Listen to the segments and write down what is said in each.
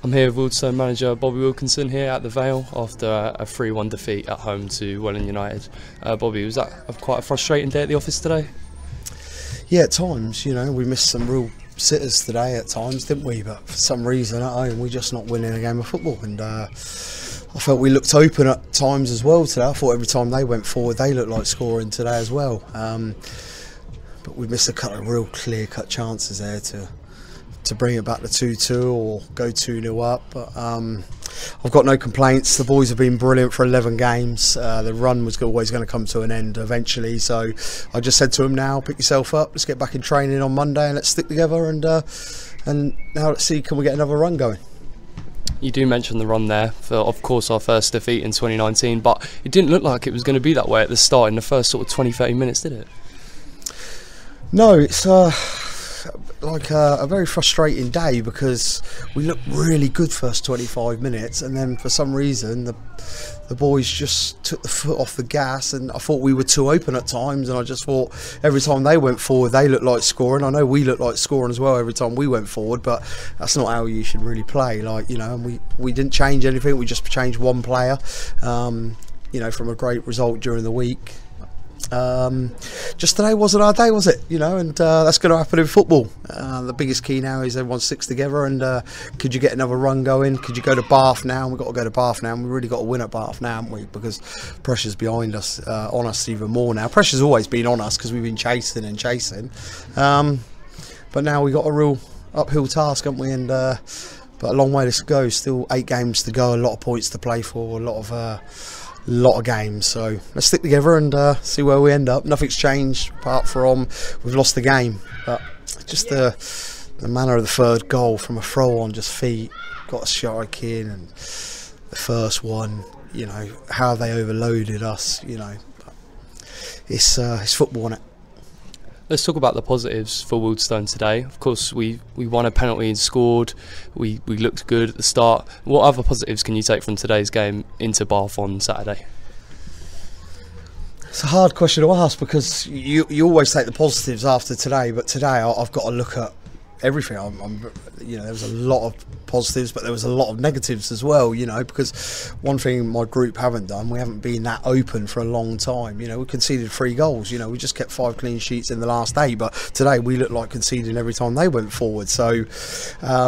I'm here with Wealdstone manager Bobby Wilkinson here at the Vale after a 3-1 defeat at home to Welling United. Bobby, was that quite a frustrating day at the office today? Yeah, at times, you know, we missed some real sitters today at times, didn't we? But for some reason at home, we're just not winning a game of football. And I felt we looked open at times as well today. I thought every time they went forward, they looked like scoring today as well. But we missed a couple of real clear-cut chances there to bring it back to 2-2 or go 2-0 up. But I've got no complaints. The boys have been brilliant for 11 games. The run was always going to come to an end eventually, so I just said to them, now pick yourself up, let's get back in training on Monday and let's stick together, and now let's see, can we get another run going. You do mention the run there for, of course, our first defeat in 2019, but it didn't look like it was going to be that way at the start in the first sort of 20-30 minutes, did it? No, it's like a very frustrating day because we looked really good first 25 minutes, and then for some reason the boys just took the foot off the gas, and I thought we were too open at times, and I just thought every time they went forward they looked like scoring. I know we looked like scoring as well every time we went forward, but that's not how you should really play, like, you know. And we didn't change anything, we just changed one player, you know, from a great result during the week. Just today wasn't our day, was it? You know, and that's going to happen in football. The biggest key now is everyone sticks together, and could you get another run going? Could you go to Bath now? We've got to go to Bath now, and we've really got to win at Bath now, haven't we? Because pressure's behind us, on us even more now. Pressure's always been on us because we've been chasing and chasing, but now we've got a real uphill task, haven't we? And but a long way to go. Still 8 games to go, a lot of points to play for, a lot of games, so let's stick together and see where we end up. Nothing's changed apart from we've lost the game, but just the manner of the third goal from a throw on just feet, got a strike in, and the first one, you know, how they overloaded us, you know. It's football, isn't it? Let's talk about the positives for Wealdstone today. Of course, we won a penalty and scored. We looked good at the start. What other positives can you take from today's game into Bath on Saturday? It's a hard question to ask because you always take the positives after today, but today I've got to look at everything. You know, there was a lot of positives, but there was a lot of negatives as well, you know, because one thing my group haven't done, we haven't been that open for a long time. You know, we conceded 3 goals, you know, we just kept 5 clean sheets in the last 8, but today we looked like conceding every time they went forward. So a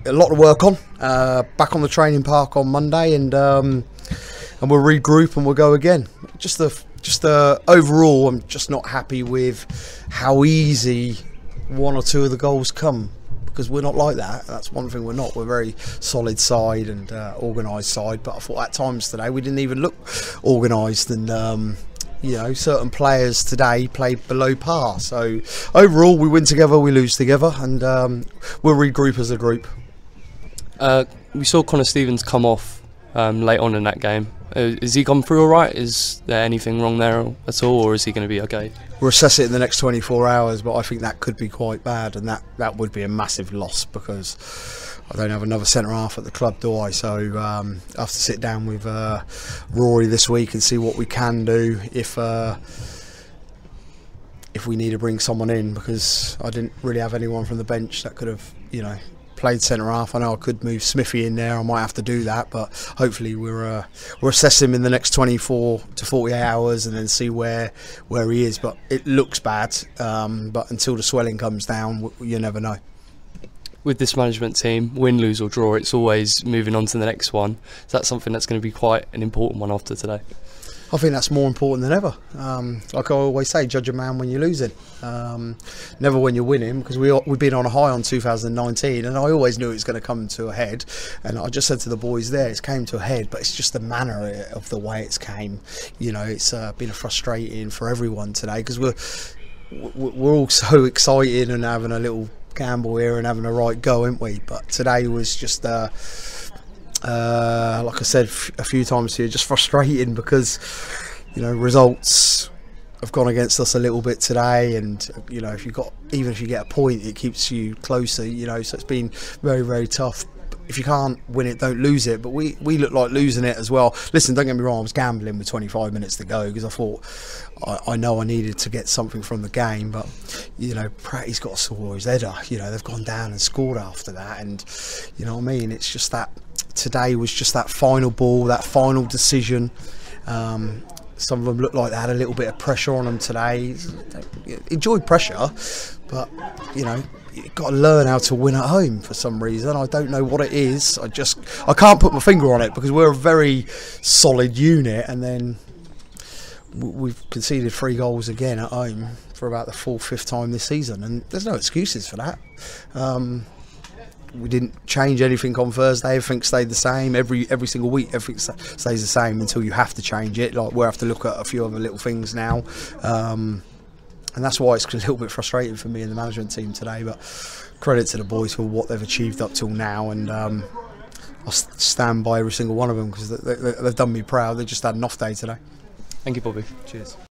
lot to work on. Back on the training park on Monday, and we'll regroup and we'll go again. Just overall, I'm just not happy with how easy 1 or 2 of the goals come, because we're not like that. That's one thing we're not. We're a very solid side and organised side, but I thought at times today we didn't even look organised, and you know, certain players today played below par. So overall, we win together, we lose together, and we'll regroup as a group. We saw Connor Stevens come off late on in that game. Is he gone through all right? Is there anything wrong there at all, or is he going to be okay? We'll assess it in the next 24 hours, but I think that could be quite bad, and that would be a massive loss because I don't have another centre-half at the club, do I? So I have to sit down with Rory this week and see what we can do if we need to bring someone in, because I didn't really have anyone from the bench that could have, you know, played centre half. I know I could move Smithy in there, I might have to do that, but hopefully we'll assess him in the next 24 to 48 hours and then see where he is. But it looks bad, but until the swelling comes down, you never know. With this management team, win, lose or draw, it's always moving on to the next one. Is that something that's going to be quite an important one after today? I think that's more important than ever. Like I always say, judge a man when you're losing, never when you're winning, because we've been on a high on 2019, and I always knew it was going to come to a head. And I just said to the boys there, it's came to a head, but it's just the manner of the way it's came. You know, it's been frustrating for everyone today, because we're all so excited and having a little gamble here and having a right go, aren't we? But today was just like I said a few times here, just frustrating because, you know, results have gone against us a little bit today, and you know, even if you get a point, it keeps you closer, you know. So it's been very, very tough. if you can't win it, don't lose it. But we look like losing it as well. Listen, don't get me wrong, I was gambling with 25 minutes to go because I thought I know I needed to get something from the game. But you know, Pratty's got to score his header. You know, they've gone down and scored after that, and you know what I mean. It's just that today was just that final ball, that final decision. Some of them looked like they had a little bit of pressure on them today. Enjoyed pressure, but you know, you've got to learn how to win at home for some reason. I don't know what it is. I can't put my finger on it because we're a very solid unit, and then we've conceded 3 goals again at home for about the 4th, 5th time this season, and there's no excuses for that. We didn't change anything on Thursday. Everything stayed the same. Every single week, everything stays the same until you have to change it. Like, we'll have to look at a few other little things now. And that's why it's a little bit frustrating for me and the management team today. But credit to the boys for what they've achieved up till now. And I'll stand by every single one of them because they've done me proud. They just had an off day today. Thank you, Bobby. Cheers.